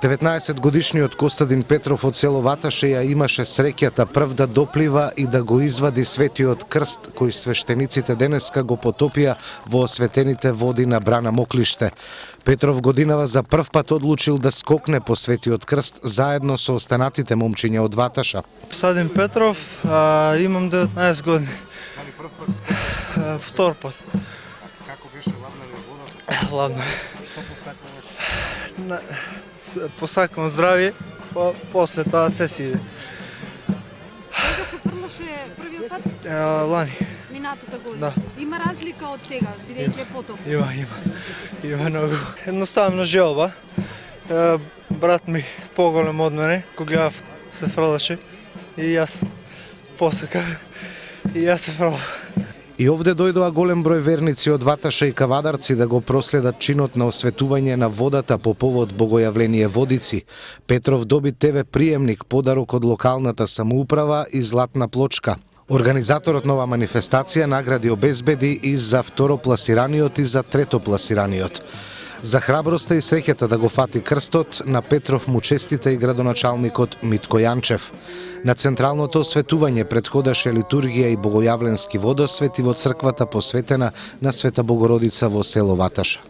19-годишниот Костадин Петров од село Ваташе ја имаше среќата прв да доплива и да го извади светиот крст кој свештениците денеска го потопија во осветените води на брана Моклиште. Петров годинава за прв пат одлучил да скокне по светиот крст заедно со останатите момчиња од Ваташа. Костадин Петров, имам 19 години. Прв пат скокнеш? Втор пат. Како беше, ладна ли водата? Ладно. Што посакуваш? Посакувам здравје, после тоа се си иде. Кога се фрлаше првиот пат? Лани. Минатата година. Да. Има разлика од сега, бидејќи е потоп. Има многу. Едноставно желба. Брат ми поголем од мене, кога гледав се фрлаше и јас посакав и јас се фрлав. И овде дојдоа голем број верници од Ваташа и Кавадарци да го проследат чинот на осветување на водата по повод Богојавление Водици. Петров доби ТВ приемник, подарок од локалната самоуправа и златна плочка. Организаторот на оваа манифестација награди обезбеди и за второпласираниот и за третопласираниот. За храброста и среќата да го фати крстот, на Петров му честита и градоначалникот Митко Јанчев. На централното осветување претходеше литургија и богојавленски водосвети во црквата посветена на Света Богородица во село Ваташа.